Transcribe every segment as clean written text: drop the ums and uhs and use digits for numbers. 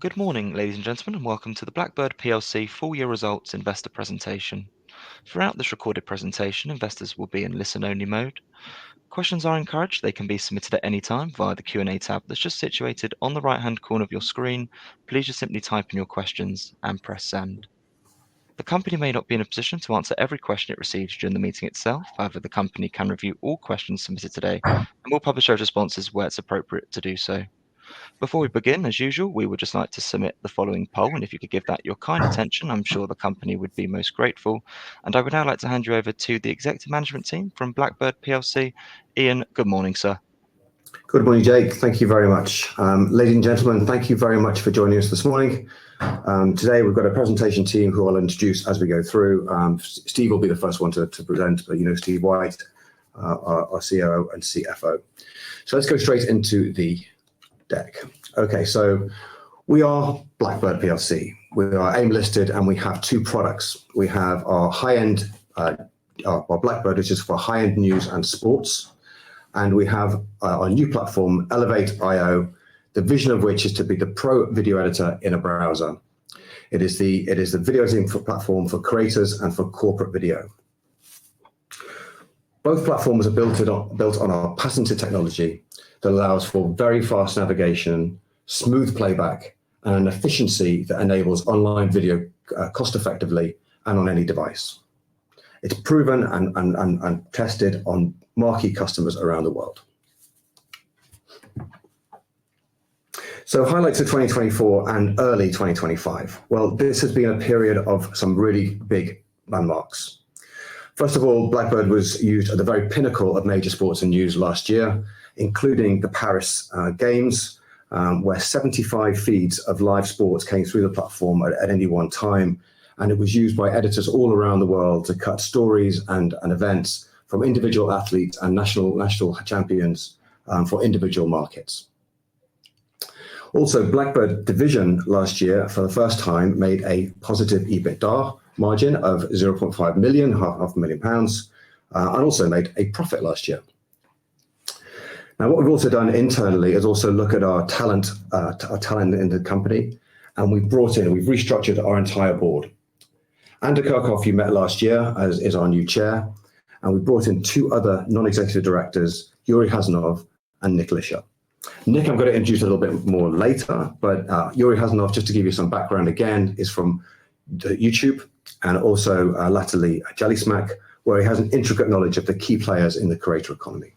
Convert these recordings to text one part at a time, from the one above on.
Good morning, ladies and gentlemen, and welcome to the BLACKBIRD PLC full year results investor presentation. Throughout this recorded presentation, investors will be in listen-only mode. Questions are encouraged. They can be submitted at any time via the Q&A tab that's just situated on the right-hand corner of your screen. Please just simply type in your questions and press send. The company may not be in a position to answer every question it receives during the meeting itself. However, the company can review all questions submitted today and will publish those responses where it's appropriate to do so. Before we begin, as usual, we would just like to submit the following poll, and if you could give that your kind attention, I'm sure the company would be most grateful. And I would now like to hand you over to the executive management team from BLACKBIRD PLC. Ian, good morning, sir. Good morning, Jake. Thank you very much. Ladies and gentlemen, thank you very much for joining us this morning. Today we've got a presentation team who I'll introduce as we go through. Steve will be the first one to present, but you know Steve White, our COO and CFO. So let's go straight into the deck. Okay, so we are BLACKBIRD PLC. We are AIM listed and we have two products. We have our high-end, our BLACKBIRD, which is for high-end news and sports. And we have our new platform, Elevate.io, the vision of which is to be the pro video editor in a browser. It is the video editing platform for creators and for corporate video. Both platforms are built on our patented technology that allows for very fast navigation, smooth playback, and an efficiency that enables online video cost effectively and on any device. It's proven and tested on marquee customers around the world. So highlights of 2024 and early 2025. Well, this has been a period of some really big landmarks. First of all, BLACKBIRD was used at the very pinnacle of major sports and news last year, including the Paris Games, where 75 feeds of live sports came through the platform at any one time. And it was used by editors all around the world to cut stories and events from individual athletes and national champions for individual markets. Also, BLACKBIRD Division last year, for the first time, made a positive EBITDA margin of 0.5 million, half a million pounds, and also made a profit last year. Now, what we've also done internally is also look at our talent in the company, and we've restructured our entire board. Andy Kirchhoff, you met last year, is our new chair, and we brought in two other non-executive directors, Yuri Hazanov and Nick Lisher. Nick, I'm going to introduce a little bit more later, but Yuri Hazanov, just to give you some background again, is from YouTube and also latterly Jellysmack, where he has an intricate knowledge of the key players in the creator economy.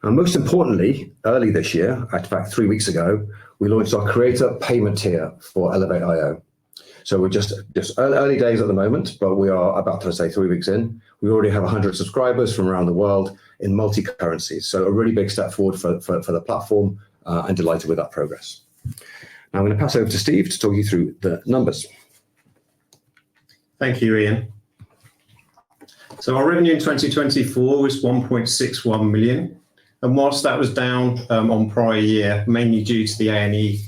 And most importantly, early this year, in fact 3 weeks ago, we launched our creator payment tier for Elevate.io. So we're just early days at the moment, but we are about to say 3 weeks in. We already have 100 subscribers from around the world in multi-currencies. So a really big step forward for the platform, and delighted with that progress. Now I'm going to pass over to Steve to talk you through the numbers. Thank you, Ian. So our revenue in 2024 was 1.61 million. And whilst that was down on prior year, mainly due to the A&E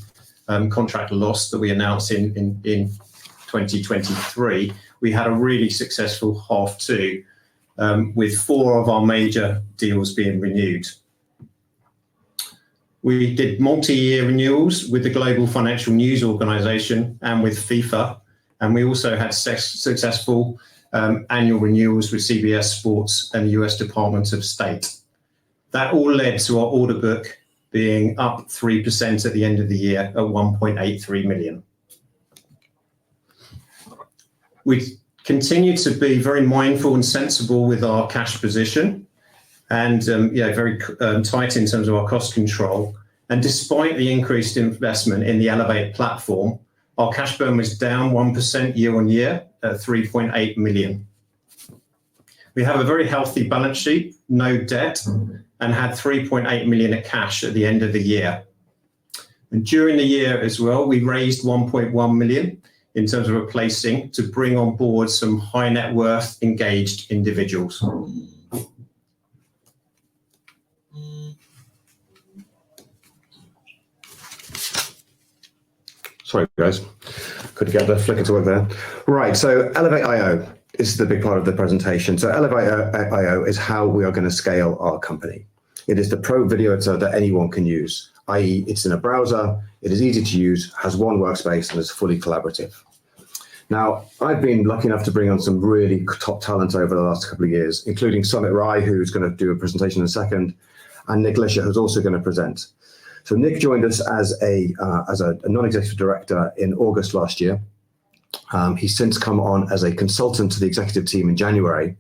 contract loss that we announced in 2023, we had a really successful half two, with 4 of our major deals being renewed. We did multi-year renewals with the Global Financial News Organization and with FIFA, and we also had successful annual renewals with CBS Sports and the US Department of State. That all led to our order book being up 3% at the end of the year at 1.83 million. We continue to be very mindful and sensible with our cash position and very tight in terms of our cost control. And despite the increased investment in the Elevate platform, our cash burn was down 1% year on year at 3.8 million. We have a very healthy balance sheet, no debt, and had 3.8 million of cash at the end of the year. And during the year as well, we raised 1.1 million in terms of a placing to bring on board some high net worth engaged individuals. Sorry, guys. Couldn't get the flicker to work there. Right, so Elevate.io is the big part of the presentation. So Elevate.io is how we are going to scale our company. It is the pro video editor that anyone can use. i.e. it's in a browser, it is easy to use, has one workspace, and is fully collaborative. Now, I've been lucky enough to bring on some really top talent over the last couple of years, including Sumit Rai, who's going to do a presentation in a second, and Nick Lisher, who's also going to present. So Nick joined us as a non-executive director in August last year. He's since come on as a consultant to the executive team in January,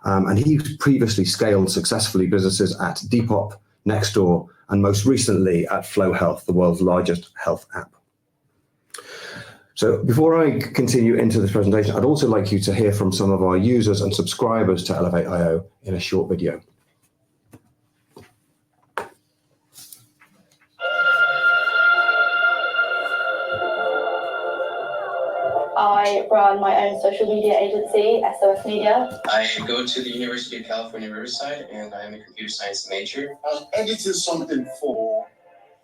and he previously scaled successfully businesses at Depop, Nextdoor, and most recently at Flow Health, the world's largest health app. So before I continue into this presentation, I'd also like you to hear from some of our users and subscribers to Elevate.io in a short video. I run my own social media agency, SOS Media. I go to the University of California, Riverside, and I'm a computer science major. I was editing something for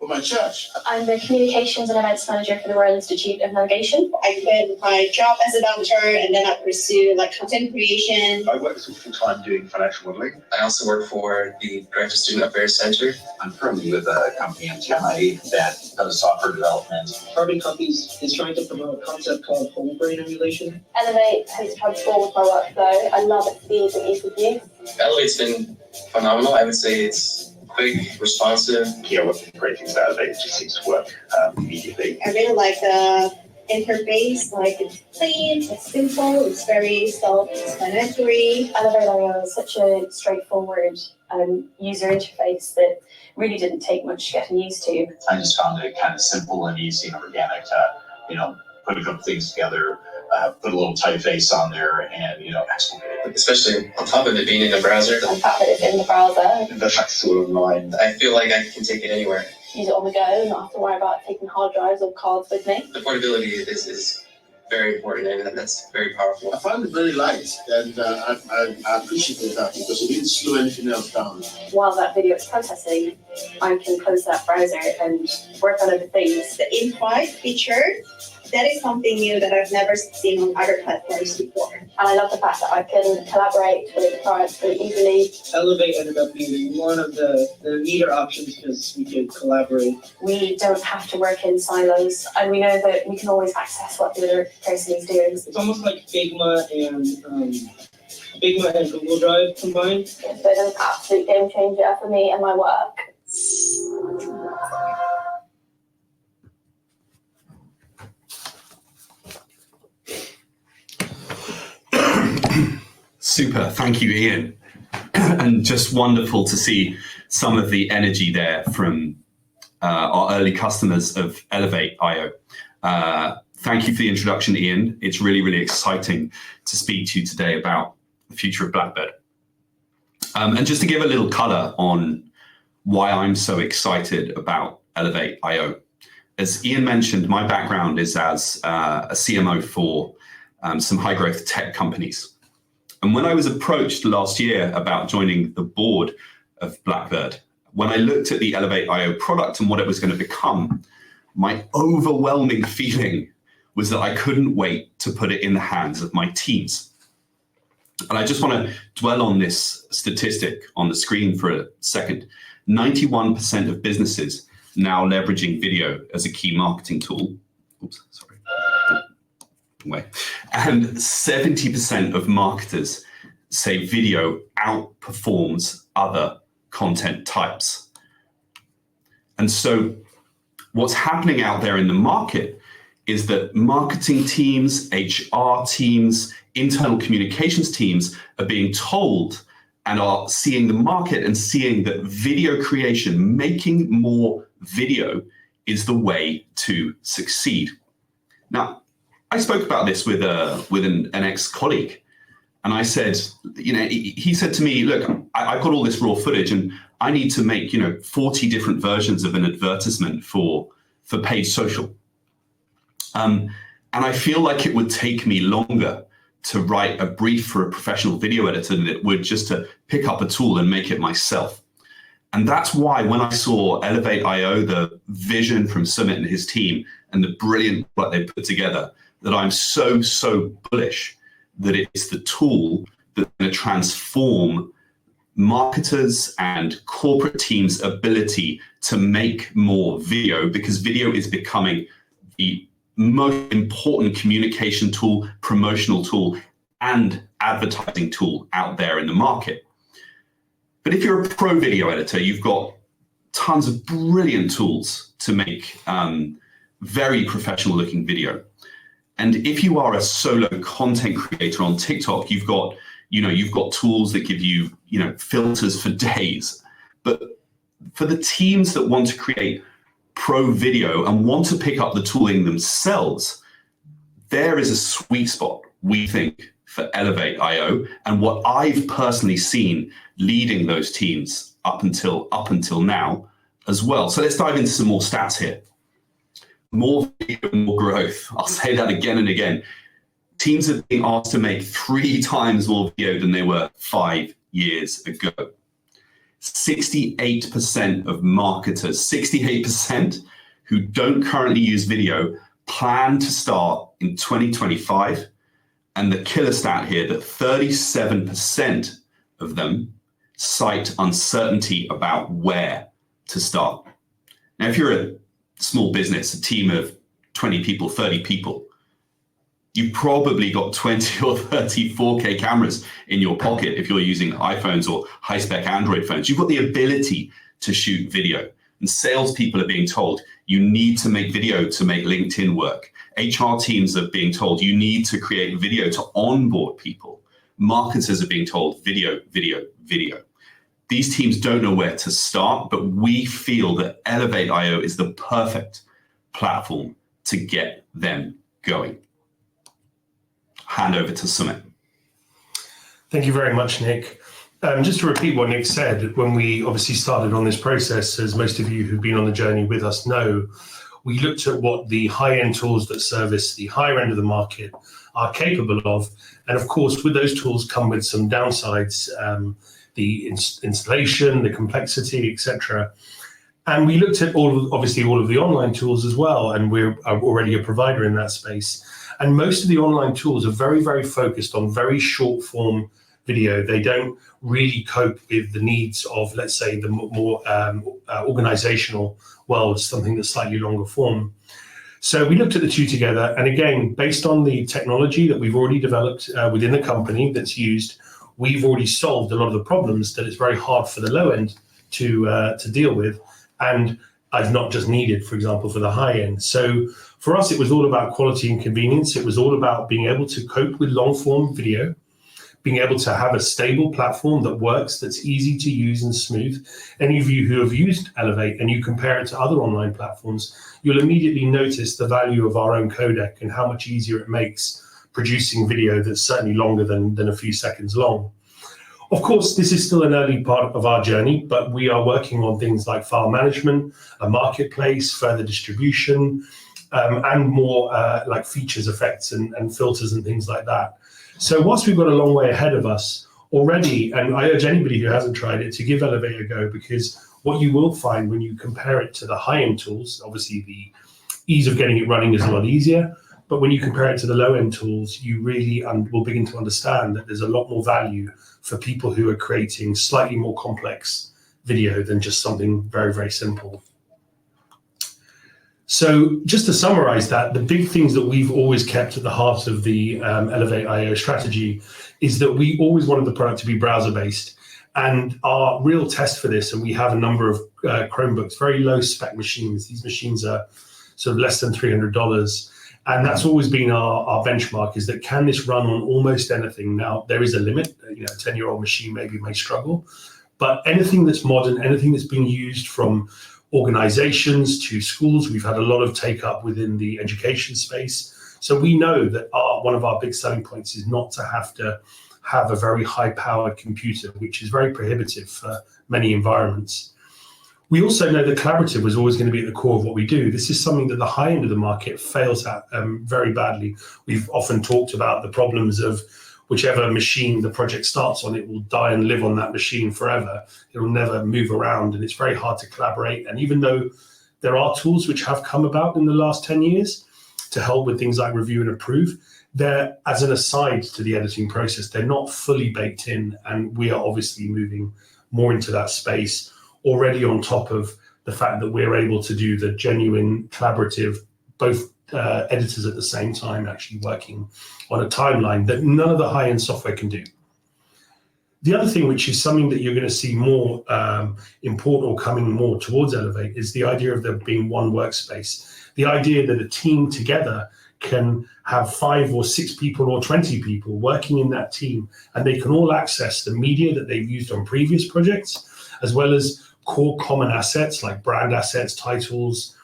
my church. I'm the communications and events manager for the Royal Institute of Navigation. I quit my job as a doctor and then I pursued content creation. I work full time doing financial modeling. I also work for the Graduate Student Affairs Center. I'm currently with a company in Chennai that does software development. Carbon Copies is trying to promote a concept called whole brain emulation. Elevate has transformed my workflow. I love its speed and ease of use. Elevate's been phenomenal. I would say it's quick, responsive. Yeah, what great things about it just seems to work immediately. I really like the interface, it's clean, it's simple, it's very self-explanatory. Elevate.io is such a straightforward user interface that really didn't take much getting used to. I just found it kind of simple and easy and organic to, put a couple things together, put a little typeface on there, and export it. Especially on top of it being in the browser. The fact that it's in the browser. The fact it's all online. I feel like I can take it anywhere. Use it on the go, not have to worry about taking hard drives or cards with me. The portability is very important, and that's very powerful. I found it very light, and I appreciate that because it didn't slow anything else down. While that video is processing, I can close that browser and work on other things. The in-flight feature, that is something new that I've never seen on other platforms before. And I love the fact that I can collaborate with clients really easily. Elevate ended up being one of the neater options because we could collaborate. We don't have to work in silos, and we know that we can always access what the other person is doing. It's almost like Figma and Google Drive combined. It's been an absolute game changer for me and my work. Super, thank you, Ian. And just wonderful to see some of the energy there from our early customers of Elevate.io. Thank you for the introduction, Ian. It's really, really exciting to speak to you today about the future of Blackbird. And just to give a little color on why I'm so excited about Elevate.io. As Ian mentioned, my background is as a CMO for some high growth tech companies. And when I was approached last year about joining the board of Blackbird, when I looked at the Elevate.io product and what it was going to become, my overwhelming feeling was that I couldn't wait to put it in the hands of my teams. And I just want to dwell on this statistic on the screen for a second. 91% of businesses now leveraging video as a key marketing tool. Oops, sorry. Way. And 70% of marketers say video outperforms other content types. And so what's happening out there in the market is that marketing teams, HR teams, internal communications teams are being told and are seeing the market and seeing that video creation, making more video, is the way to succeed. Now, I spoke about this with an ex-colleague, and I said, he said to me, look, I've got all this raw footage and I need to make, 40 different versions of an advertisement for paid social. And I feel like it would take me longer to write a brief for a professional video editor than it would just to pick up a tool and make it myself. And that's why when I saw Elevate.io, the vision from Sumit and his team and the brilliant what they put together, that I'm so bullish that it's the tool that's going to transform marketers and corporate teams' ability to make more video, because video is becoming the most important communication tool, promotional tool, and advertising tool out there in the market. But if you're a pro video editor, you've got tons of brilliant tools to make very professional looking video. And if you are a solo content creator on TikTok, you've got tools that give you, filters for days. But for the teams that want to create pro video and want to pick up the tooling themselves, there is a sweet spot, we think, for Elevate.io, and what I've personally seen leading those teams up until now as well. So let's dive into some more stats here. More video, more growth. I'll say that again and again. Teams are being asked to make 3 times more video than they were 5 years ago. 68% of marketers, 68% who don't currently use video, plan to start in 2025. And the killer stat here, that 37% of them cite uncertainty about where to start. Now, if you're a small business, a team of 20 people, 30 people, you've probably got 20 or 30 4K cameras in your pocket if you're using iPhones or high-spec Android phones. You've got the ability to shoot video. And salespeople are being told, you need to make video to make LinkedIn work. HR teams are being told, you need to create video to onboard people. Marketers are being told, video, video, video. These teams don't know where to start, but we feel that Elevate.io is the perfect platform to get them going. Hand over to Sumit. Thank you very much, Nick. Just to repeat what Nick said, when we obviously started on this process, as most of you who've been on the journey with us know, we looked at what the high-end tools that service the higher end of the market are capable of. And of course, with those tools come with some downsides, the installation, the complexity, etc. And we looked at all of the online tools as well, and we're already a provider in that space. And most of the online tools are very, very focused on very short form video. They don't really cope with the needs of, let's say, the more organizational world, something that's slightly longer form. So we looked at the two together. And again, based on the technology that we've already developed within the company that's used, we've already solved a lot of the problems that it's very hard for the low end to deal with. And I've not just needed, for example, for the high end. So for us, it was all about quality and convenience. It was all about being able to cope with long form video, being able to have a stable platform that works, that's easy to use and smooth. Any of you who have used Elevate and you compare it to other online platforms, you'll immediately notice the value of our own codec and how much easier it makes producing video that's certainly longer than a few seconds long. Of course, this is still an early part of our journey, but we are working on things like file management, a marketplace, further distribution, and more like features, effects, and filters and things like that. So whilst we've got a long way ahead of us already, and I urge anybody who hasn't tried it to give Elevate a go, because what you will find when you compare it to the high-end tools, obviously the ease of getting it running is a lot easier, but when you compare it to the low-end tools, you really will begin to understand that there's a lot more value for people who are creating slightly more complex video than just something very, very simple. So just to summarize that, the big things that we've always kept at the heart of the Elevate.io strategy is that we always wanted the product to be browser-based. And our real test for this, and we have a number of Chromebooks, very low spec machines. These machines are sort of less than $300. And that's always been our benchmark, is that can this run on almost anything? Now, there is a limit. A 10-year-old machine maybe may struggle. But anything that's modern, anything that's being used from organizations to schools, we've had a lot of take up within the education space. So we know that one of our big selling points is not to have a very high-powered computer, which is very prohibitive for many environments. We also know that collaborative was always going to be at the core of what we do. This is something that the high end of the market fails at very badly. We've often talked about the problems of whichever machine the project starts on, it will die and live on that machine forever. It will never move around, and it's very hard to collaborate. And even though there are tools which have come about in the last 10 years to help with things like review and approve, they're, as an aside to the editing process, they're not fully baked in, and we are obviously moving more into that space already, on top of the fact that we're able to do the genuine collaborative, both editors at the same time actually working on a timeline that none of the high-end software can do. The other thing, which is something that you're going to see more important or coming more towards Elevate, is the idea of there being one workspace. The idea that a team together can have 5 or 6 people or 20 people working in that team, and they can all access the media that they've used on previous projects, as well as core common assets like brand assets, titles,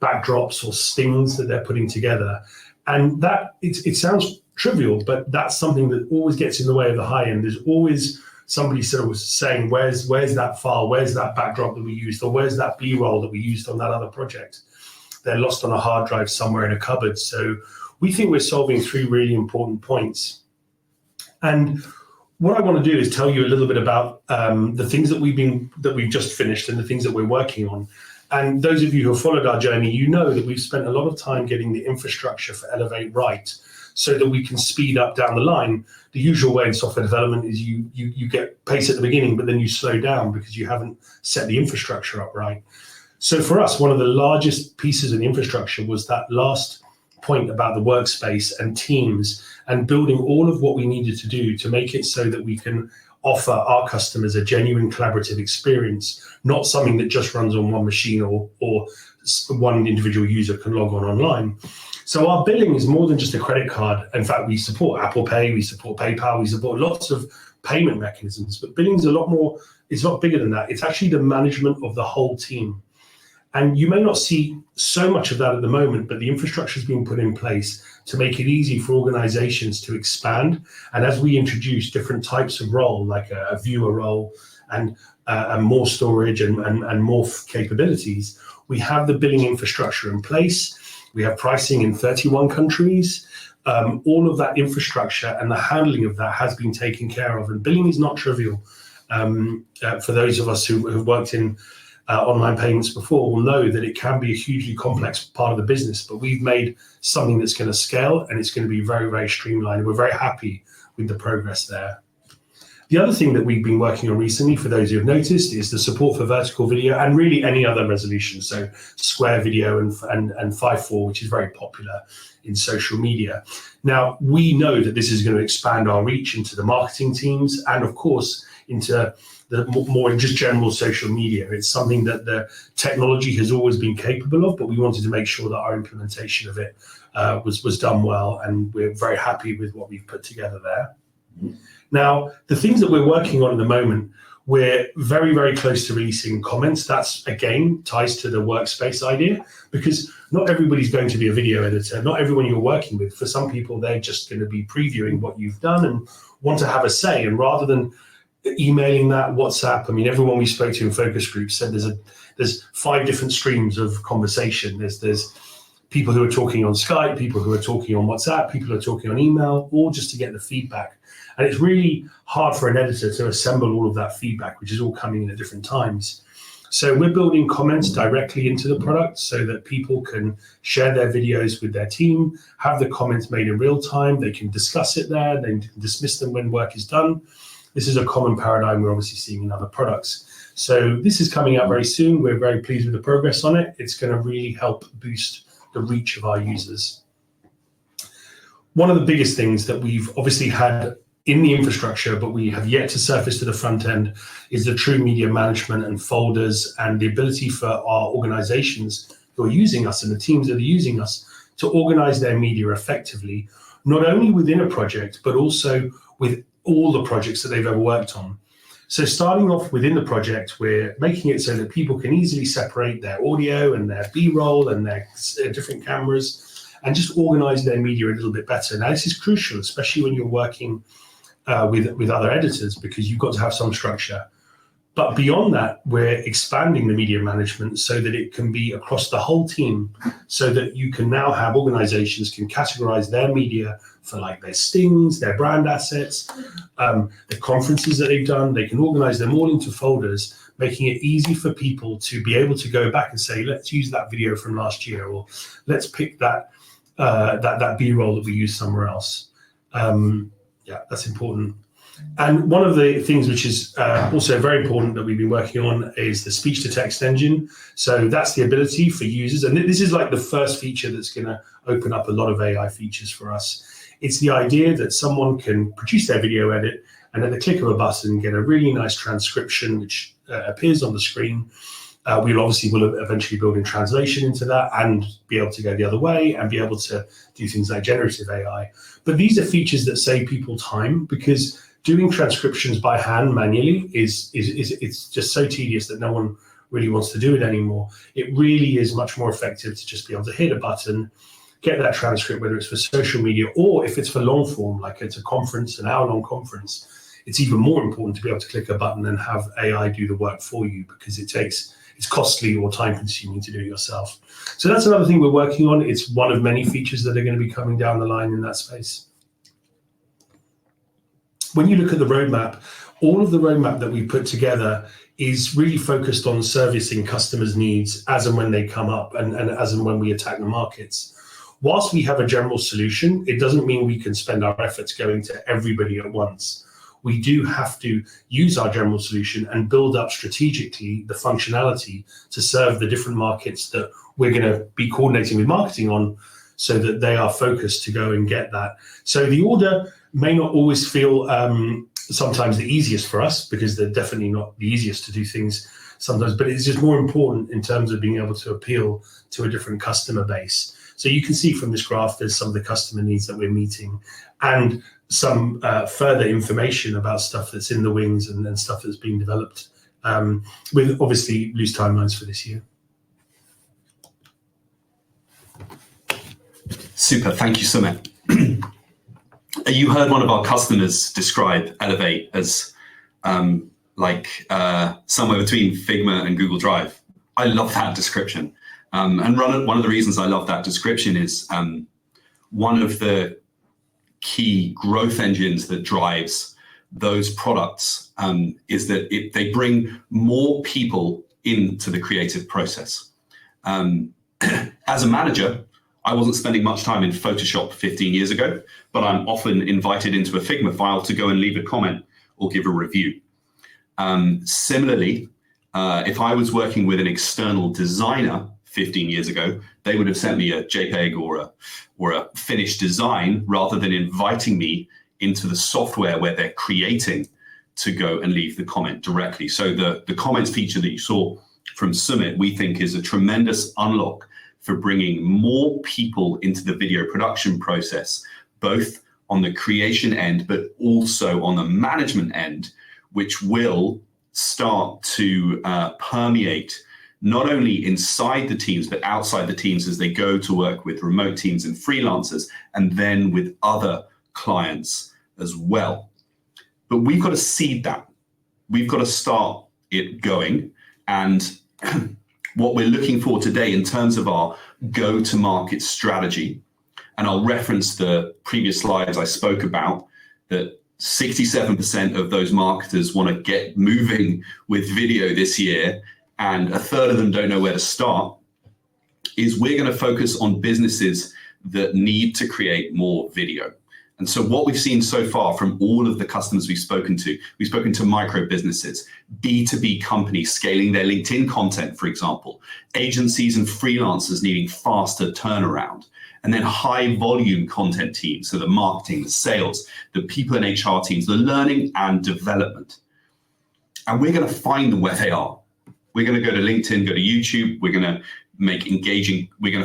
backdrops, or stings that they're putting together. And that, it sounds trivial, but that's something that always gets in the way of the high end. There's always somebody sort of saying, where's that file, where's that backdrop that we used, or where's that B-roll that we used on that other project? They're lost on a hard drive somewhere in a cupboard. So we think we're solving 3 really important points. And what I want to do is tell you a little bit about the things that we've just finished and the things that we're working on. And those of you who have followed our journey, you know that we've spent a lot of time getting the infrastructure for Elevate right, so that we can speed up down the line. The usual way in software development is you get pace at the beginning, but then you slow down because you haven't set the infrastructure up right. So for us, one of the largest pieces of the infrastructure was that last point about the workspace and teams, and building all of what we needed to do to make it so that we can offer our customers a genuine collaborative experience, not something that just runs on one machine or one individual user can log on online. So our billing is more than just a credit card. In fact, we support Apple Pay, we support PayPal, we support lots of payment mechanisms, but billing is a lot more, it's not bigger than that. It's actually the management of the whole team. And you may not see so much of that at the moment, but the infrastructure is being put in place to make it easy for organizations to expand. And as we introduce different types of role, like a viewer role and more storage and more capabilities, we have the billing infrastructure in place. We have pricing in 31 countries. All of that infrastructure and the handling of that has been taken care of. And billing is not trivial. For those of us who have worked in online payments before will know that it can be a hugely complex part of the business, but we've made something that's going to scale, and it's going to be very, very streamlined. We're very happy with the progress there. The other thing that we've been working on recently, for those who have noticed, is the support for vertical video and really any other resolution. So square video and 5:4, which is very popular in social media. Now, we know that this is going to expand our reach into the marketing teams and, of course, into the more just general social media. It's something that the technology has always been capable of, but we wanted to make sure that our implementation of it was done well, and we're very happy with what we've put together there. Now, the things that we're working on at the moment, we're very, very close to releasing comments. That's, again, ties to the workspace idea, because not everybody's going to be a video editor. Not everyone you're working with. For some people, they're just going to be previewing what you've done and want to have a say. And rather than emailing that, WhatsApp, I mean, everyone we spoke to in focus groups said there's 5 different streams of conversation. There's people who are talking on Skype, people who are talking on WhatsApp, people who are talking on email, all just to get the feedback. And it's really hard for an editor to assemble all of that feedback, which is all coming in at different times. So we're building comments directly into the product so that people can share their videos with their team, have the comments made in real time. They can discuss it there, they can dismiss them when work is done. This is a common paradigm we're obviously seeing in other products. So this is coming out very soon. We're very pleased with the progress on it. It's going to really help boost the reach of our users. One of the biggest things that we've obviously had in the infrastructure, but we have yet to surface to the front end, is the true media management and folders, and the ability for our organizations who are using us and the teams that are using us to organize their media effectively, not only within a project, but also with all the projects that they've ever worked on. So starting off within the project, we're making it so that people can easily separate their audio and their B-roll and their different cameras and just organize their media a little bit better. Now, this is crucial, especially when you're working with other editors, because you've got to have some structure. But beyond that, we're expanding the media management so that it can be across the whole team, so that you can now have organizations can categorize their media for like their stings, their brand assets, the conferences that they've done. They can organize them all into folders, making it easy for people to be able to go back and say, let's use that video from last year, or let's pick that B-roll that we used somewhere else. Yeah, that's important. And one of the things which is also very important that we've been working on is the speech to text engine. So that's the ability for users. And this is like the first feature that's going to open up a lot of AI features for us. It's the idea that someone can produce their video edit and at the click of a button get a really nice transcription which appears on the screen. We'll eventually build in translation into that and be able to go the other way and be able to do things like generative AI. But these are features that save people time, because doing transcriptions by hand manually it's just so tedious that no one really wants to do it anymore. It really is much more effective to just be able to hit a button, get that transcript, whether it's for social media or if it's for long form, like it's a conference, an hour-long conference. It's even more important to be able to click a button and have AI do the work for you, because it's costly or time-consuming to do it yourself. So that's another thing we're working on. It's one of many features that are going to be coming down the line in that space. When you look at the roadmap, all of the roadmap that we put together is really focused on servicing customers' needs as and when they come up and as and when we attack the markets. Whilst we have a general solution, it doesn't mean we can spend our efforts going to everybody at once. We do have to use our general solution and build up strategically the functionality to serve the different markets that we're going to be coordinating with marketing on, so that they are focused to go and get that. So the order may not always feel sometimes the easiest for us, because they're definitely not the easiest to do things sometimes, but it's just more important in terms of being able to appeal to a different customer base. So you can see from this graph, there's some of the customer needs that we're meeting and some further information about stuff that's in the wings and stuff that's being developed, with obviously loose timelines for this year. Super, thank you, Sumit. You heard one of our customers describe Elevate as somewhere between Figma and Google Drive. I love that description. And one of the reasons I love that description is one of the key growth engines that drives those products is that they bring more people into the creative process. As a manager, I wasn't spending much time in Photoshop 15 years ago, but I'm often invited into a Figma file to go and leave a comment or give a review. Similarly, if I was working with an external designer 15 years ago, they would have sent me a JPEG or a finished design rather than inviting me into the software where they're creating to go and leave the comment directly. So the comments feature that you saw from Sumit, we think is a tremendous unlock for bringing more people into the video production process, both on the creation end, but also on the management end, which will start to permeate not only inside the teams, but outside the teams as they go to work with remote teams and freelancers, and then with other clients as well. But we've got to seed that. We've got to start it going. And what we're looking for today in terms of our go-to-market strategy, and I'll reference the previous slides I spoke about, that 67% of those marketers want to get moving with video this year, and a third of them don't know where to start, is we're going to focus on businesses that need to create more video. And so what we've seen so far from all of the customers we've spoken to micro businesses, B2B companies scaling their LinkedIn content, for example, agencies and freelancers needing faster turnaround, and then high volume content teams, so the marketing, the sales, the people in HR teams, the learning and development. And we're going to find them where they are. We're going to go to LinkedIn, go to YouTube. We're going to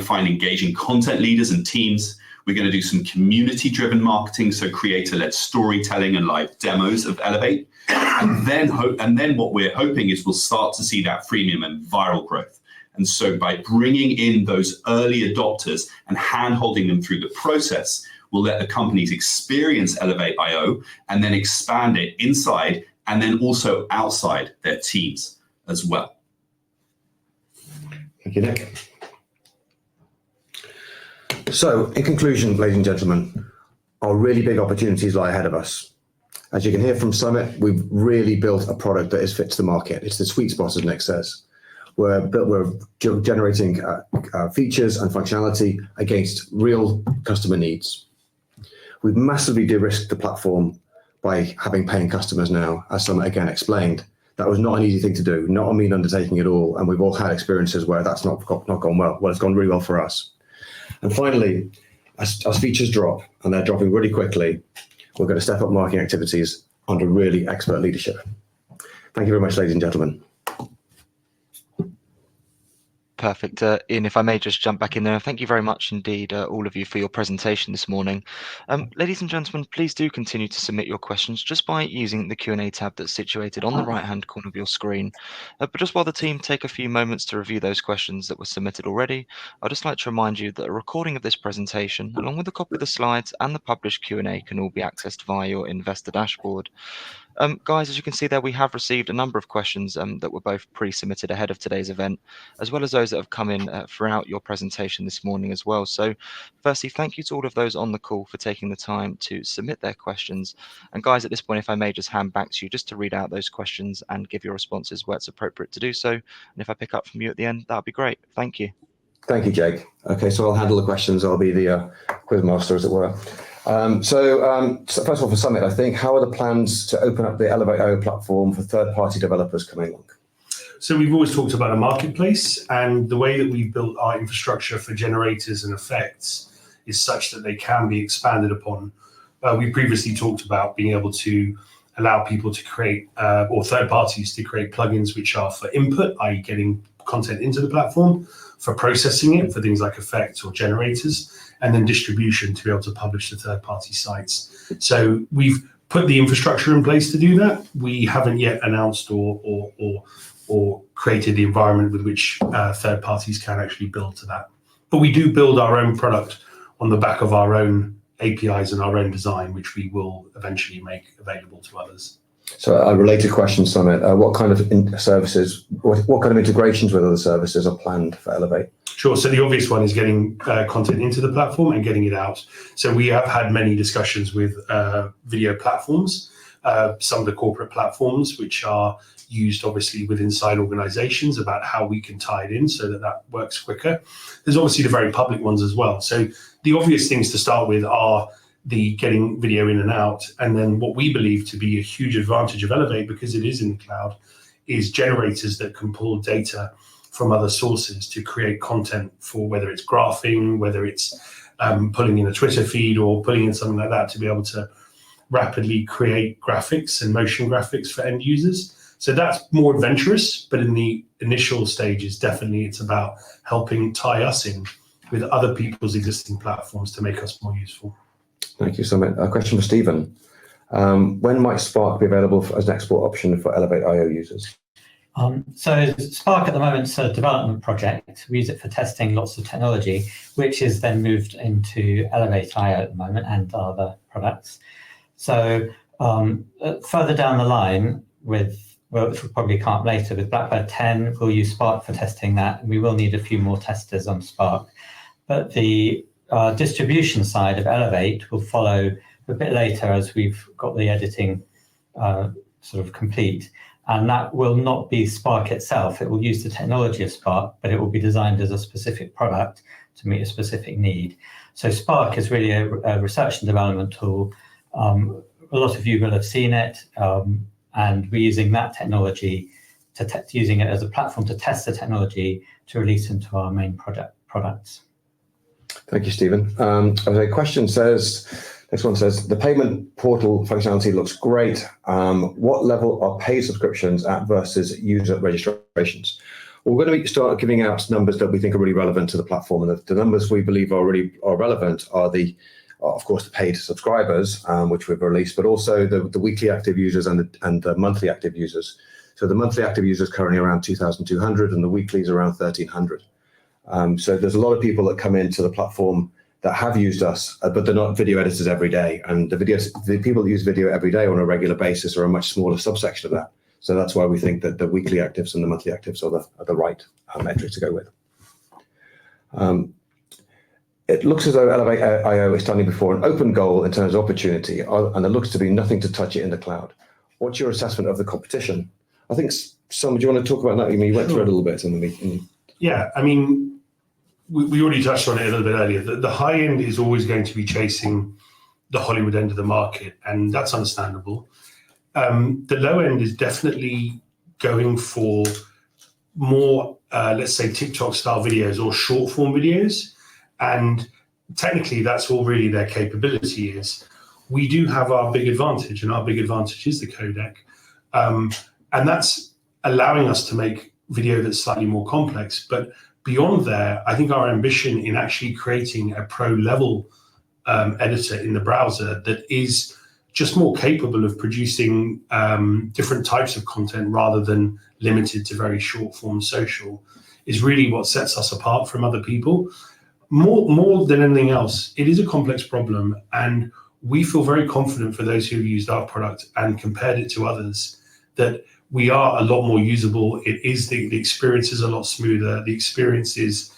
find engaging content leaders and teams. We're going to do some community-driven marketing, so creator-led storytelling and live demos of Elevate. And then what we're hoping is we'll start to see that freemium and viral growth. And so by bringing in those early adopters and hand-holding them through the process, we'll let the companies experience Elevate.io and then expand it inside and then also outside their teams as well. Thank you, Nick. So, in conclusion, ladies and gentlemen, our really big opportunities lie ahead of us. As you can hear from Sumit, we've really built a product that is fit to the market. It's the sweet spot, as Nick says. We're generating features and functionality against real customer needs. we've massively de-risked the platform by having paying customers now, as Sumit again explained. That was not an easy thing to do, not a mean undertaking at all. And we've all had experiences where that's not gone well. Well, it's gone really well for us. And finally, as features drop, and they're dropping really quickly, we're going to step up marketing activities under really expert leadership. Thank you very much, ladies and gentlemen. Perfect. Ian, if I may just jump back in there, thank you very much indeed, all of you, for your presentation this morning. Ladies and gentlemen, please do continue to submit your questions just by using the Q&A tab that's situated on the right-hand corner of your screen. But just while the team take a few moments to review those questions that were submitted already, I'd just like to remind you that a recording of this presentation, along with a copy of the slides and the published Q&A, can all be accessed via your investor dashboard. Guys, as you can see there, we have received a number of questions that were both pre-submitted ahead of today's event, as well as those that have come in throughout your presentation this morning as well. So firstly, thank you to all of those on the call for taking the time to submit their questions. And guys, at this point, if I may just hand back to you just to read out those questions and give your responses where it's appropriate to do so. And if I pick up from you at the end, that'd be great. Thank you. Thank you, Jake. Okay, so I'll handle the questions. I'll be the quiz master, as it were. So first of all, for Sumit, I think, how are the plans to open up the Elevate.io platform for third-party developers coming along? So we've always talked about a marketplace, and the way that we've built our infrastructure for generators and effects is such that they can be expanded upon. We previously talked about being able to allow people to create, or third parties to create plugins which are for input, i.e. getting content into the platform, for processing it, for things like effects or generators, and then distribution to be able to publish to third-party sites. So we've put the infrastructure in place to do that. We haven't yet announced or created the environment with which third parties can actually build to that. But we do build our own product on the back of our own APIs and our own design, which we will eventually make available to others. So a related question, Sumit, what kind of services, what kind of integrations with other services are planned for Elevate? Sure. So the obvious one is getting content into the platform and getting it out. So we have had many discussions with video platforms, some of the corporate platforms, which are used obviously with inside organizations, about how we can tie it in so that that works quicker. There's obviously the very public ones as well. So the obvious things to start with are the getting video in and out. And then what we believe to be a huge advantage of Elevate, because it is in the cloud, is generators that can pull data from other sources to create content for, whether it's graphing, whether it's pulling in a Twitter feed or pulling in something like that, to be able to rapidly create graphics and motion graphics for end users. So that's more adventurous, but in the initial stages, definitely it's about helping tie us in with other people's existing platforms to make us more useful. Thank you, Sumit. A question for Stephen. When might Spark be available as an export option for Elevate.io users? So Spark at the moment is a development project. We use it for testing lots of technology, which is then moved into Elevate.io at the moment and other products. So further down the line, which we'll probably come up later, with BLACKBIRD 10, we'll use Spark for testing that. And we will need a few more testers on Spark. But the distribution side of Elevate will follow a bit later, as we've got the editing sort of complete. And that will not be Spark itself. It will use the technology of Spark, but it will be designed as a specific product to meet a specific need. So Spark is really a research and development tool. A lot of you will have seen it, and we're using that technology, using it as a platform to test the technology to release into our main products. Thank you, Stephen. A question says, next one says, the payment portal functionality looks great. What level are paid subscriptions at versus user registrations? Well, we're going to start giving out numbers that we think are really relevant to the platform. And the numbers we believe are relevant are of course, the paid subscribers, which we've released, but also the weekly active users and the monthly active users. So the monthly active users currently around 2,200 and the weekly is around 1,300. So there's a lot of people that come into the platform that have used us, but they're not video editors every day. And the people that use video every day on a regular basis are a much smaller subsection of that. So that's why we think that the weekly actives and the monthly actives are the right metric to go with. It looks as though Elevate.io is standing before an open goal in terms of opportunity, and there looks to be nothing to touch it in the cloud. What's your assessment of the competition? I think, Sam, do you want to talk about that? You went through it a little bit in the meeting. Yeah, I mean, we already touched on it a little bit earlier. The high end is always going to be chasing the Hollywood end of the market, and that's understandable. The low end is definitely going for more, let's say, TikTok style videos or short form videos. And technically that's all really their capability is. We do have our big advantage, and our big advantage is the codec. And that's allowing us to make video that's slightly more complex. But beyond there, I think our ambition in actually creating a pro level editor in the browser that is just more capable of producing different types of content rather than limited to very short form social is really what sets us apart from other people. More than anything else, it is a complex problem, and we feel very confident for those who've used our product and compared it to others that we are a lot more usable. It is the experience is a lot smoother. The experience is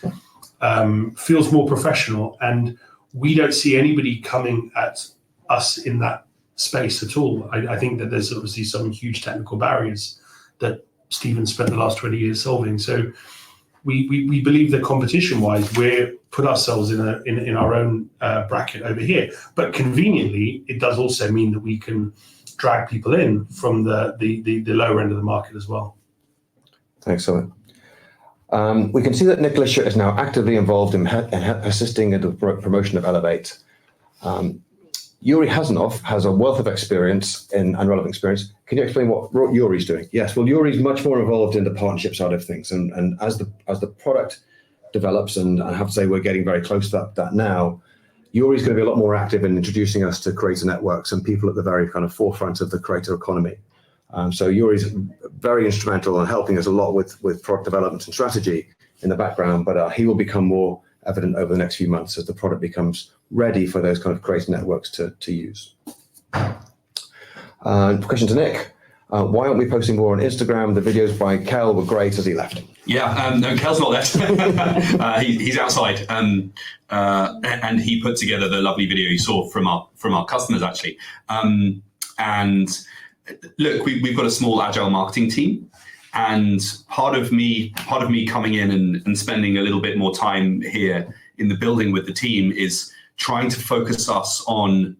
feels more professional, and we don't see anybody coming at us in that space at all. I think that there's obviously some huge technical barriers that Stephen spent the last 20 years solving. So we believe that competition-wise, we're put ourselves in our own bracket over here. But conveniently, it does also mean that we can drag people in from the lower end of the market as well. Thanks, Simon. We can see that Nick Lisher is now actively involved in assisting in the promotion of Elevate. Yuri Hasanov has a wealth of experience and relevant experience. Can you explain what Yuri's doing? Yes, well, Yuri's much more involved in the partnership side of things. And as the product develops, and I have to say we're getting very close to that now, Yuri's going to be a lot more active in introducing us to creator networks and people at the very kind of forefront of the creator economy. So Yuri's very instrumental in helping us a lot with product development and strategy in the background, but he will become more evident over the next few months as the product becomes ready for those kind of creator networks to use. Question to Nick. Why aren't we posting more on Instagram? The videos by Kel were great as he left. Yeah, no, Kel's not left. He's outside, and he put together the lovely video you saw from our customers actually. And look, we've got a small agile marketing team, and part of me coming in and spending a little bit more time here in the building with the team is trying to focus us on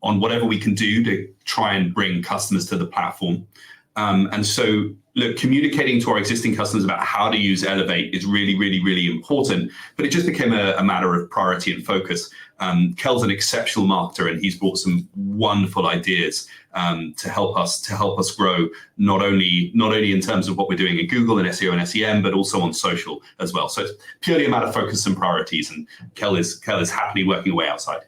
whatever we can do to try and bring customers to the platform. And so, look, communicating to our existing customers about how to use Elevate is really, really, really important, but it just became a matter of priority and focus. Kel's an exceptional marketer, and he's brought some wonderful ideas to help us grow, not only in terms of what we're doing in Google and SEO and SEM, but also on social as well. So it's purely a matter of focus and priorities, and Kel is happily working away outside.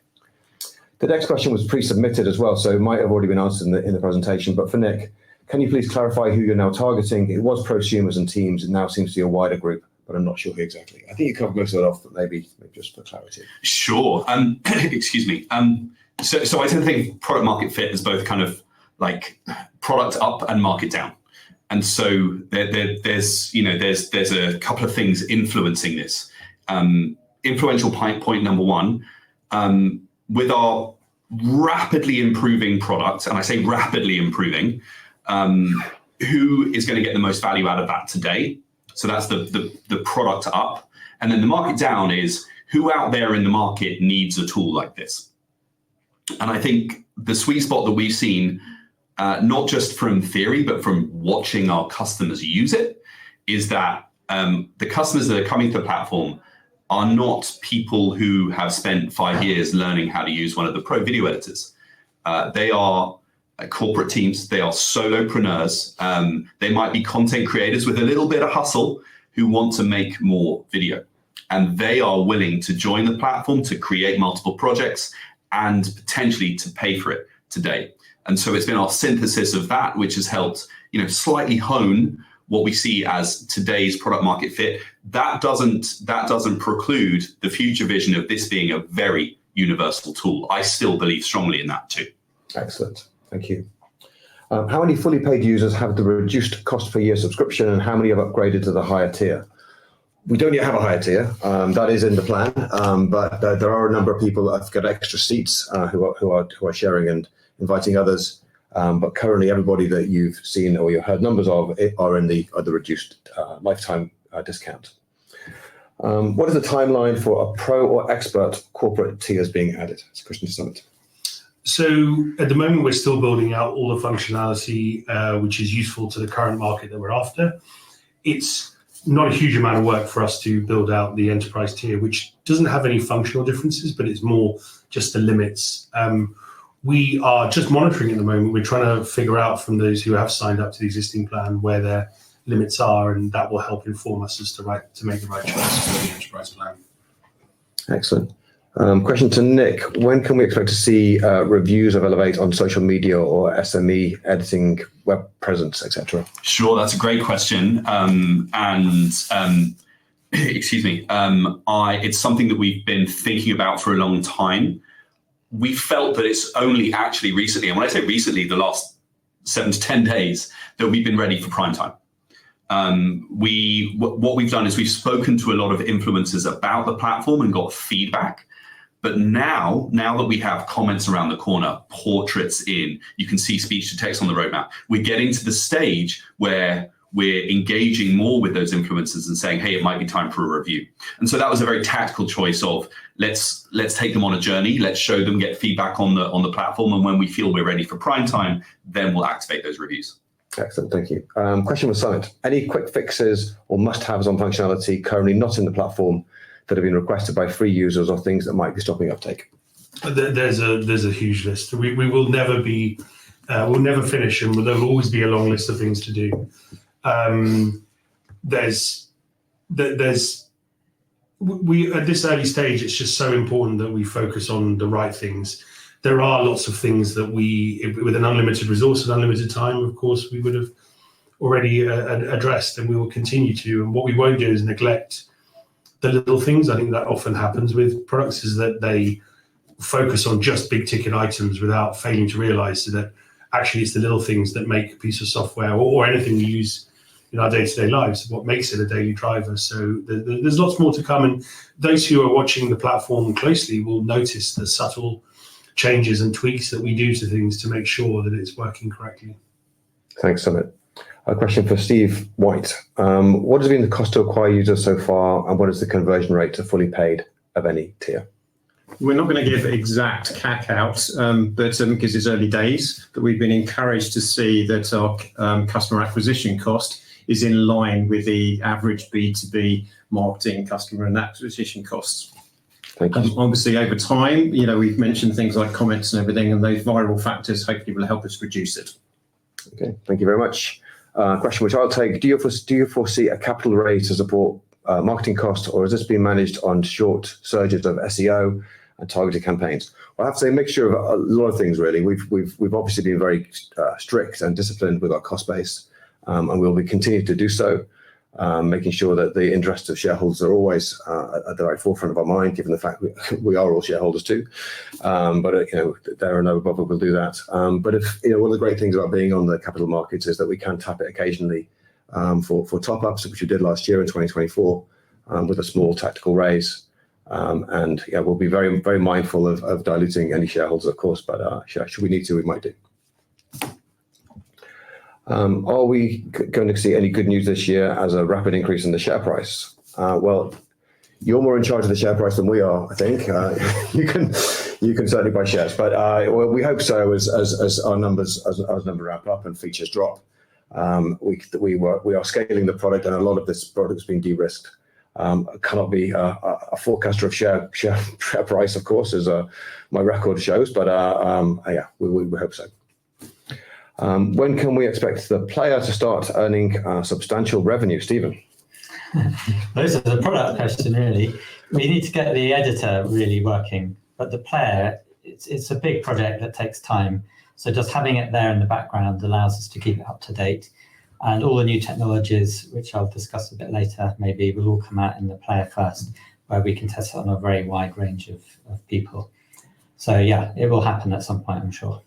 The next question was pre-submitted as well, so it might have already been answered in the presentation. But for Nick, can you please clarify who you're now targeting? It was prosumers and teams. It now seems to be a wider group, but I'm not sure who exactly. I think you covered most of it off, but maybe just for clarity. Sure. Excuse me. So I tend to think product market fit is both kind of like product up and market down. And so there's a couple of things influencing this. Influential point number one, with our rapidly improving product, and I say rapidly improving, who is going to get the most value out of that today? So that's the product up. And then the market down is who out there in the market needs a tool like this? And I think the sweet spot that we've seen, not just from theory, but from watching our customers use it, is that the customers that are coming to the platform are not people who have spent 5 years learning how to use one of the pro video editors. They are corporate teams, they are solopreneurs, they might be content creators with a little bit of hustle who want to make more video. And they are willing to join the platform to create multiple projects and potentially to pay for it today. And so it's been our synthesis of that which has helped, slightly hone what we see as today's product market fit. That doesn't preclude the future vision of this being a very universal tool. I still believe strongly in that too. Excellent, thank you. How many fully paid users have the reduced cost per year subscription, and how many have upgraded to the higher tier? We don't yet have a higher tier. That is in the plan, but there are a number of people that have got extra seats who are sharing and inviting others. But currently, everybody that you've seen or you've heard numbers of are in the reduced lifetime discount. What is the timeline for a pro or expert corporate tiers being added? It's a question to Summit. So at the moment, we're still building out all the functionality which is useful to the current market that we're after. It's not a huge amount of work for us to build out the enterprise tier, which doesn't have any functional differences, but it's more just the limits. We are just monitoring at the moment. We're trying to figure out from those who have signed up to the existing plan where their limits are, and that will help inform us as to make the right choice for the enterprise plan. Excellent. Question to Nick. When can we expect to see reviews of Elevate on social media or SME editing, web presence, etc.? Sure, that's a great question. Excuse me. It's something that we've been thinking about for a long time. We felt that it's only actually recently, and when I say recently, the last 7 to 10 days, that we've been ready for prime time. What we've done is we've spoken to a lot of influencers about the platform and got feedback. But now that we have comments around the corner, portraits in, you can see speech to text on the roadmap, we're getting to the stage where we're engaging more with those influencers and saying, hey, it might be time for a review. And so that was a very tactical choice of let's take them on a journey, let's show them, get feedback on the platform, and when we feel we're ready for prime time, then we'll activate those reviews. Excellent, thank you. Question for Summit. Any quick fixes or must-haves on functionality currently not in the platform that have been requested by free users or things that might be stopping uptake? There's a huge list. We will never be, we'll never finish, and there will always be a long list of things to do. We at this early stage, it's just so important that we focus on the right things. There are lots of things that with an unlimited resource and unlimited time, of course, we would have already addressed, and we will continue to. And what we won't do is neglect the little things. I think that often happens with products, is that they focus on just big ticket items without failing to realize that actually it's the little things that make a piece of software or anything we use in our day-to-day lives, what makes it a daily driver. So there's lots more to come, and those who are watching the platform closely will notice the subtle changes and tweaks that we do to things to make sure that it's working correctly. Thanks, Summit. A question for Steve White. What has been the cost to acquire users so far, and what is the conversion rate to fully paid of any tier? We're not going to give exact CAC out, but because it's early days, but we've been encouraged to see that our customer acquisition cost is in line with the average B2B marketing customer and acquisition costs. Thank you. Obviously, over time, we've mentioned things like comments and everything, and those viral factors hopefully will help us reduce it. Okay, thank you very much. Question which I'll take. Do you foresee a capital raise to support marketing costs, or has this been managed on short surges of SEO and targeted campaigns? Well, I have to say a mixture of a lot of things, really. We've obviously been very strict and disciplined with our cost base, and we'll be continuing to do so, making sure that the interests of shareholders are always at the right forefront of our mind, given the fact we are all shareholders too. But there and above it, we'll do that. But one of the great things about being on the capital markets is that we can tap it occasionally for top-ups, which we did last year in 2024 with a small tactical raise. And we'll be very, very mindful of diluting any shareholders, of course, but should we need to, we might do. Are we going to see any good news this year as a rapid increase in the share price? Well, you're more in charge of the share price than we are, I think. You can certainly buy shares, but we hope so as our numbers ramp up and features drop. We are scaling the product, and a lot of this product has been de-risked. Cannot be a forecaster of share price, of course, as my record shows, but we hope so. When can we expect the player to start earning substantial revenue, Stephen? Those are the product question, really. We need to get the editor really working, but the player, it's a big project that takes time. So just having it there in the background allows us to keep it up to date. And all the new technologies, which I'll discuss a bit later, maybe will all come out in the player first, where we can test it on a very wide range of people. So yeah, it will happen at some point, I'm sure.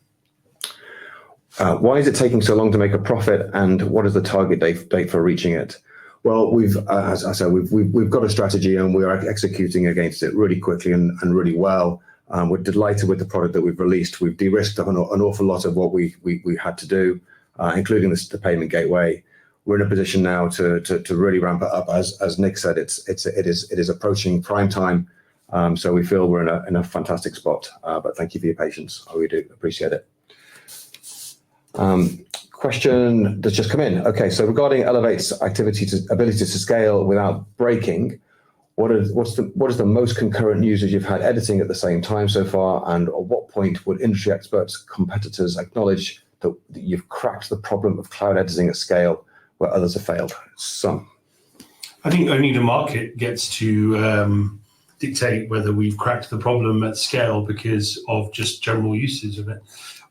Why is it taking so long to make a profit, and what is the target date for reaching it? Well, as I said, we've got a strategy, and we are executing against it really quickly and really well. We're delighted with the product that we've released. We've de-risked an awful lot of what we had to do, including the payment gateway. we're in a position now to really ramp it up. As Nick said, it is approaching prime time, so we feel we're in a fantastic spot. But thank you for your patience. I really do appreciate it. Question that's just come in. Okay, so regarding Elevate's ability to scale without breaking, what is the most concurrent users you've had editing at the same time so far, and at what point would industry experts, competitors acknowledge that you've cracked the problem of cloud editing at scale where others have failed? Some. I think only the market gets to dictate whether we've cracked the problem at scale because of just general usage of it.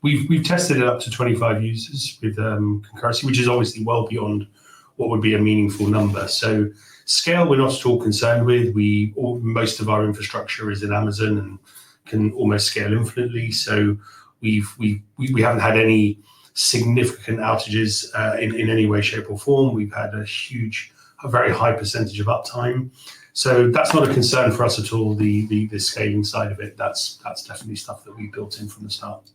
We've tested it up to 25 users with concurrency, which is obviously well beyond what would be a meaningful number. So scale, we're not at all concerned with. Most of our infrastructure is in Amazon and can almost scale infinitely. So we haven't had any significant outages in any way, shape, or form. We've had a very high percentage of uptime. So that's not a concern for us at all. The scaling side of it, that's definitely stuff that we built in from the start.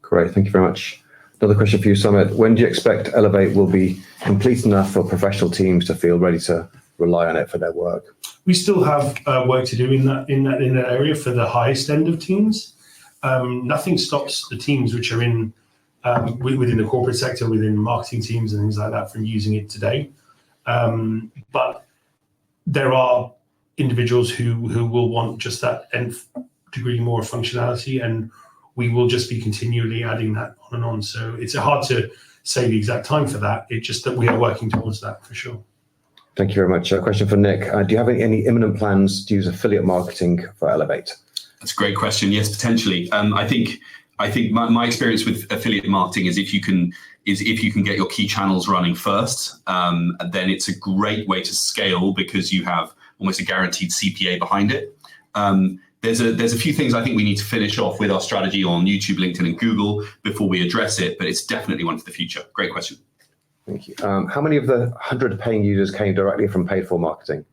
Great, thank you very much. Another question for you, Sumit. When do you expect Elevate will be complete enough for professional teams to feel ready to rely on it for their work? We still have work to do in that area for the highest end of teams. Nothing stops the teams which are in within the corporate sector, within marketing teams and things like that, from using it today. But there are individuals who will want just that nth degree more functionality, and we will just be continually adding that on and on. So it's hard to say the exact time for that. It's just that we are working towards that for sure. Thank you very much. A question for Nick. Do you have any imminent plans to use affiliate marketing for Elevate? That's a great question. Yes, potentially. I think my experience with affiliate marketing is if you can get your key channels running first, then it's a great way to scale because you have almost a guaranteed CPA behind it. There's a few things I think we need to finish off with our strategy on YouTube, LinkedIn, and Google before we address it, but it's definitely one for the future. Great question. Thank you. How many of the 100 paying users came directly from paid for marketing?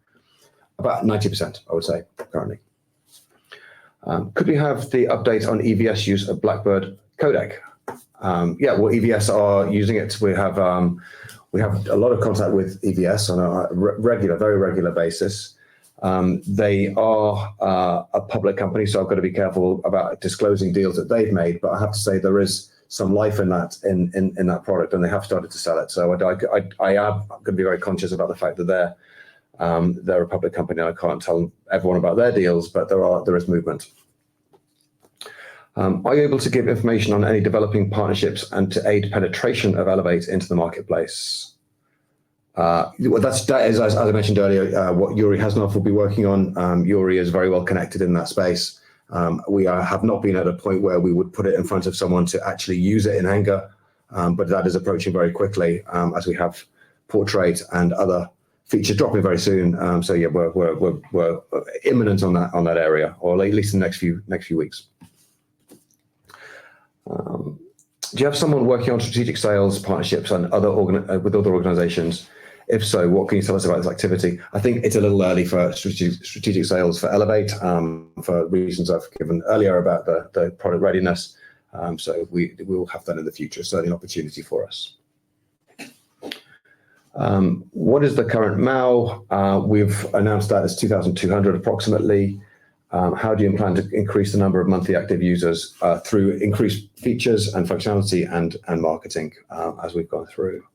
About 90%, I would say, currently. Could we have the update on EVS use of BLACKBIRD codec? Yeah, well, EVS are using it. We have a lot of contact with EVS on a very regular basis. They are a public company, so I've got to be careful about disclosing deals that they've made. But I have to say there is some life in that that product, and they have started to sell it. So I am going to be very conscious about the fact that they're a public company, and I can't tell everyone about their deals, but there is movement. Are you able to give information on any developing partnerships and to aid penetration of Elevate into the marketplace? That is, as I mentioned earlier, what Yuri Hasnov will be working on. Yuri is very well connected in that space. We have not been at a point where we would put it in front of someone to actually use it in anger, but that is approaching very quickly as we have Portrait and other features dropping very soon. So yeah, we're imminent on that area, or at least in the next few weeks. Do you have someone working on strategic sales partnerships and with other organizations? If so, what can you tell us about this activity? I think it's a little early for strategic sales for Elevate for reasons I've given earlier about the product readiness. So we will have that in the future. Certainly an opportunity for us. What is the current MAU? We've announced that as 2,200 approximately. How do you plan to increase the number of monthly active users through increased features and functionality and marketing as we've gone through?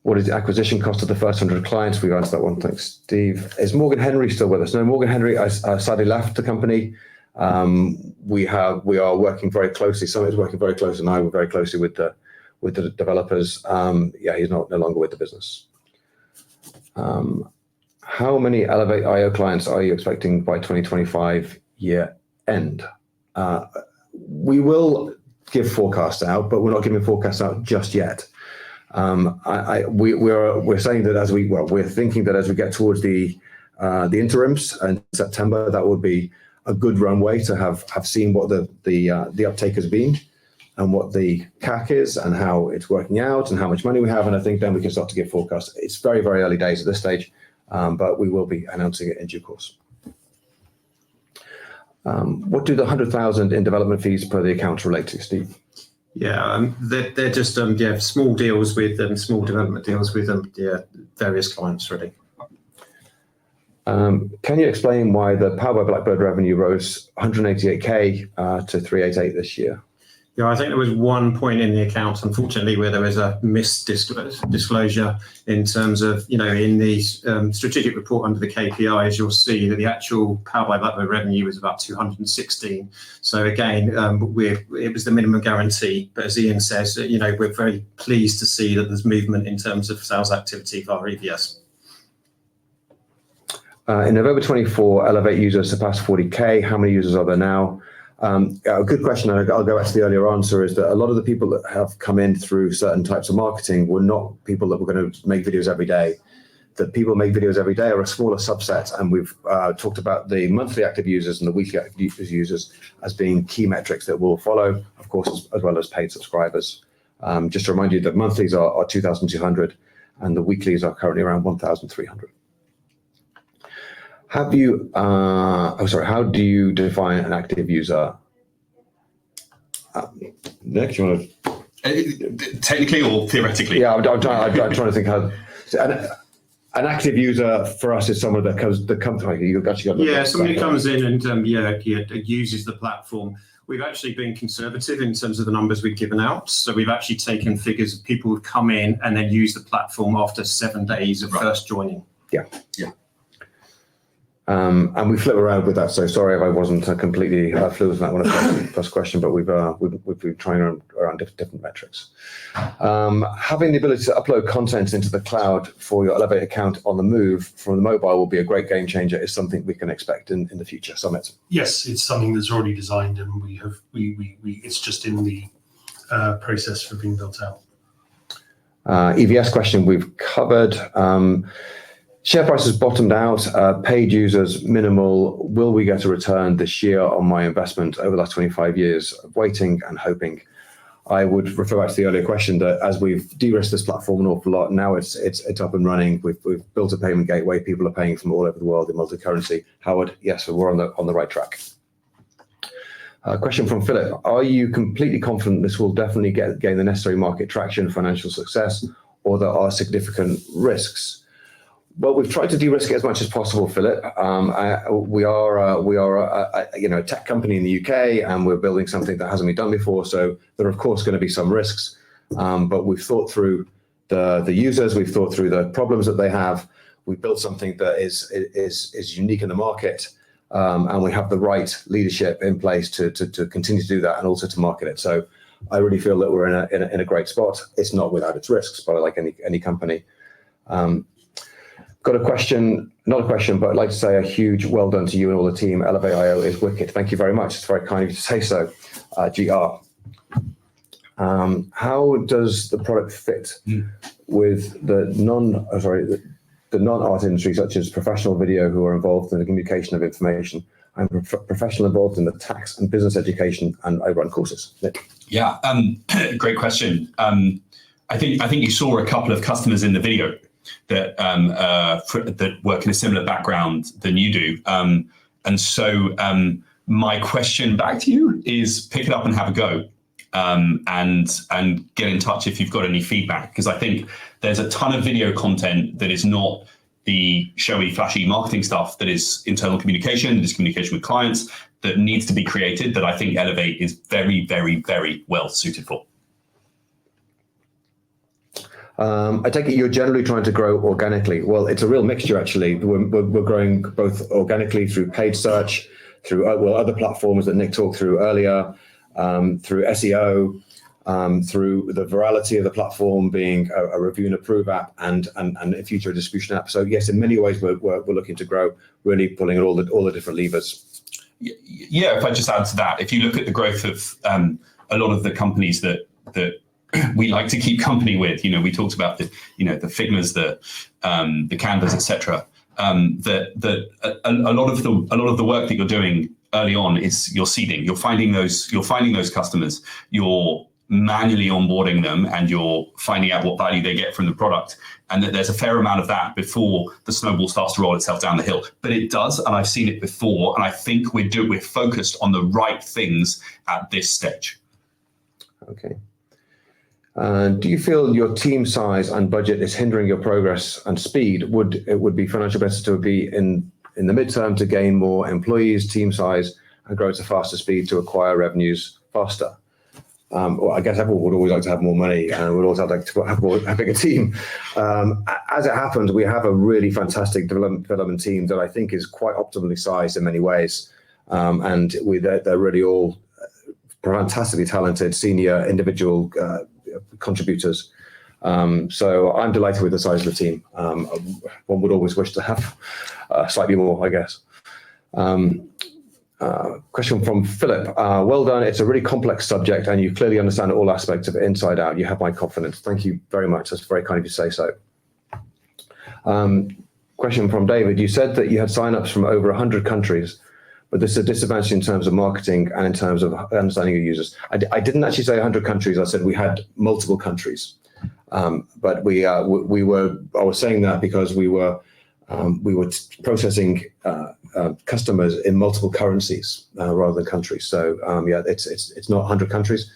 What is the acquisition cost of the first 100 clients? We've answered that one. Thanks, Steve. Is Morgan Henry still with us? No, Morgan Henry sadly left the company. We are working very closely. Summit is working very closely, and I work very closely with the developers. Yeah, he's no longer with the business. How many Elevate IO clients are you expecting by 2025 year end? We will give forecasts out, but we're not giving forecasts out just yet. We're saying that we're thinking that as we get towards the interims in September, that would be a good runway to have seen what the uptake has been and what the CAC is and how it's working out and how much money we have. And I think then we can start to give forecasts. It's very, very early days at this stage, but we will be announcing it in due course. What do the 100,000 in development fees per the account relate to, Steve? Yeah, they're just small deals with them, small development deals with them. Yeah, various clients really. Can you explain why the Powered by Blackbird revenue rose 188k to 388 this year? Yeah, I think there was one point in the accounts, unfortunately, where there was a disclosure in terms of, in the strategic report under the KPIs, you'll see that the actual Powered by Blackbird revenue was about 216. So again, it was the minimum guarantee. But as Ian says, we're very pleased to see that there's movement in terms of sales activity for our EVS. In November 24, Elevate users surpassed 40k. How many users are there now? A good question, and I'll go back to the earlier answer, is that a lot of the people that have come in through certain types of marketing were not people that were going to make videos every day. The people who make videos every day are a smaller subset, and we've talked about the monthly active users and the weekly active users as being key metrics that we'll follow, of course, as well as paid subscribers. Just to remind you that monthlies are 2,200 and the weeklies are currently around 1,300. How do you define an active user? Nick, you want to? Technically or theoretically? Yeah, I'm trying to think how. An active user for us is someone that comes. You actually got. Somebody comes in and uses the platform. We've actually been conservative in terms of the numbers we've given out. So we've actually taken figures of people who've come in and then used the platform after 7 days of first joining. Yeah. And we flip around with that. So sorry if I wasn't completely fluid with that one first question, but we've been trying around different metrics. Having the ability to upload content into the cloud for your Elevate account on the move from the mobile will be a great game changer. Is something we can expect in the future. Summit. Yes, it's something that's already designed, and it's just in the process for being built out. EVS question we've covered. Share prices bottomed out, paid users minimal. Will we get a return this year on my investment over the last 25 years of waiting and hoping? I would refer back to the earlier question that as we've de-risked this platform an awful lot, now it's up and running. We've built a payment gateway. People are paying from all over the world in multi-currency. Howard, yes, we're on the right track. Question from Philip: are you completely confident this will definitely gain the necessary market traction and financial success, or there are significant risks? Well, we've tried to de-risk it as much as possible, Philip. We are a tech company in the UK, and we're building something that hasn't been done before. So there are, of course, going to be some risks. But we've thought through the users, we've thought through the problems that they have. We've built something that is unique in the market, and we have the right leadership in place to continue to do that and also to market it. So I really feel that we're in a great spot. It's not without its risks, but like any company. Got a question, not a question, but I'd like to say a huge well done to you and all the team. Elevate.io is wicked. Thank you very much. It's very kind of you to say so. GR. How does the product fit with the non-art industry, such as professional video, who are involved in the communication of information? I'm a professional involved in the tax and business education, and I run courses. Nick? Yeah, great question. I think you saw a couple of customers in the video that work in a similar background than you do. And so my question back to you is pick it up and have a go, and get in touch if you've got any feedback, because I think there's a ton of video content that is not the showy, flashy marketing stuff, that is internal communication, that is communication with clients, that needs to be created, that I think Elevate is very, very, very well suited for. I take it you're generally trying to grow organically. Well, it's a real mixture, actually. We're growing both organically through paid search, through other platforms that Nick talked through earlier, through SEO, through the virality of the platform being a review and approve app, and a future distribution app. So yes, in many ways, we're looking to grow, really pulling all the different levers. Yeah, if I just add to that, if you look at the growth of a lot of the companies that we like to keep company with, we talked about the Figmas, the Canvas, etc. That a lot of the work that you're doing early on is you're seeding. You're finding those customers. You're manually onboarding them, and you're finding out what value they get from the product. And that there's a fair amount of that before the snowball starts to roll itself down the hill. But it does, and I've seen it before. And I think we're focused on the right things at this stage. Okay. Do you feel your team size and budget is hindering your progress and speed? It would be financial better to be in the midterm to gain more employees, team size, and grow at a faster speed to acquire revenues faster? Well, I guess everyone would always like to have more money and would also like to have a bigger team. As it happens, we have a really fantastic development team that I think is quite optimally sized in many ways. And they're really all fantastically talented senior individual contributors. So I'm delighted with the size of the team. One would always wish to have slightly more, I guess. Question from Philip. Well done. It's a really complex subject and you clearly understand all aspects of it inside out. You have my confidence. Thank you very much. That's very kind of you to say so. Question from David. You said that you had signups from over 100 countries, but this is a disadvantage in terms of marketing and in terms of understanding your users. I didn't actually say 100 countries. I said we had multiple countries. But I was saying that because we were processing customers in multiple currencies rather than countries. So yeah, it's not 100 countries.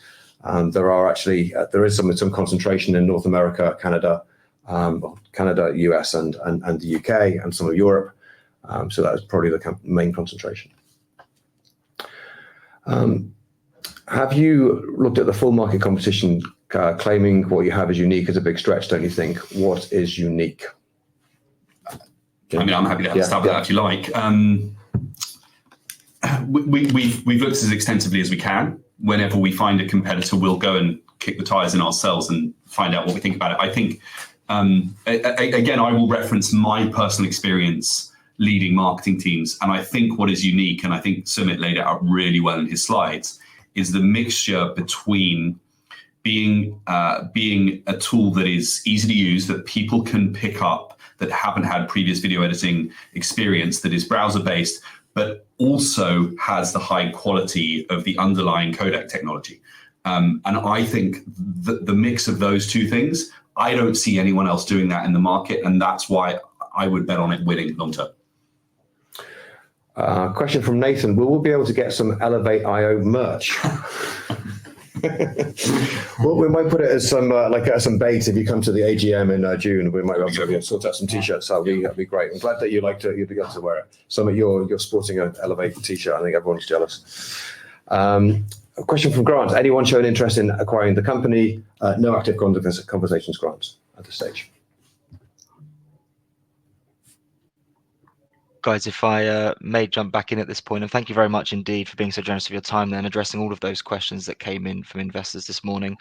There is some concentration in North America, Canada, US, and the UK, and some of Europe. So that is probably the main concentration. Have you looked at the full market competition? Claiming what you have is unique is a big stretch, don't you think? What is unique? I mean, I'm happy to start with that if you like. We've looked as extensively as we can. Whenever we find a competitor, we'll go and kick the tires in ourselves and find out what we think about it. I think, again, I will reference my personal experience leading marketing teams. And I think what is unique, and I think Sumit laid it out really well in his slides, is the mixture between being a tool that is easy to use, that people can pick up, that haven't had previous video editing experience, that is browser-based, but also has the high quality of the underlying codec technology. And I think the mix of those two things, I don't see anyone else doing that in the market, and that's why I would bet on it winning long term. Question from Nathan. Will we be able to get some Elevate IO merch? Well, we might put it as some bait if you come to the AGM in June. We might be able to sort out some t-shirts. That'd be great. I'm glad that you'd be able to wear it. Summit, you're sporting an Elevate t-shirt. I think everyone's jealous. A question from Grant. Anyone showing interest in acquiring the company? No active conversations, Grant, at this stage. Guys, if I may jump back in at this point, and thank you very much indeed for being so generous of your time there and addressing all of those questions that came in from investors this morning.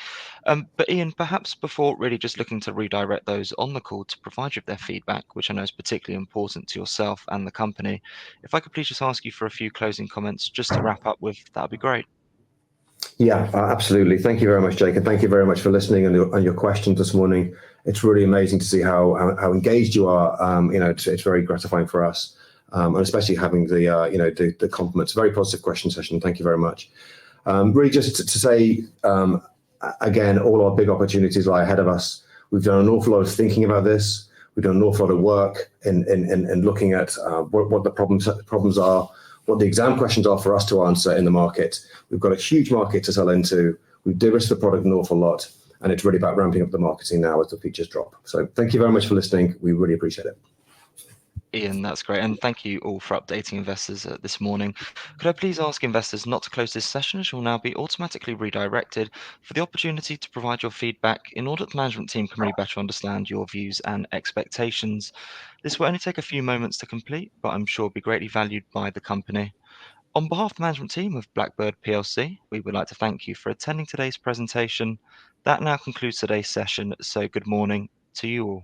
But Ian, perhaps before really just looking to redirect those on the call to provide you with their feedback, which I know is particularly important to yourself and the company, if I could please just ask you for a few closing comments just to wrap up with, that would be great. Yeah, absolutely. Thank you very much, Jake, and thank you very much for listening and your questions this morning. It's really amazing to see how engaged you are. It's very gratifying for us. And especially having the compliments. Very positive question session. Thank you very much. Really just to say, again, all our big opportunities lie ahead of us. We've done an awful lot of thinking about this. We've done an awful lot of work in looking at what the problems are, what the exam questions are for us to answer in the market. We've got a huge market to sell into. We've de-risked the product an awful lot. And it's really about ramping up the marketing now as the features drop. So thank you very much for listening. We really appreciate it. Ian, that's great. And thank you all for updating investors this morning. Could I please ask investors not to close this session, as you'll now be automatically redirected for the opportunity to provide your feedback in order that the management team can really better understand your views and expectations. This will only take a few moments to complete, but I'm sure will be greatly valued by the company. On behalf of the management team of BLACKBIRD PLC, we would like to thank you for attending today's presentation. That now concludes today's session, so good morning to you all.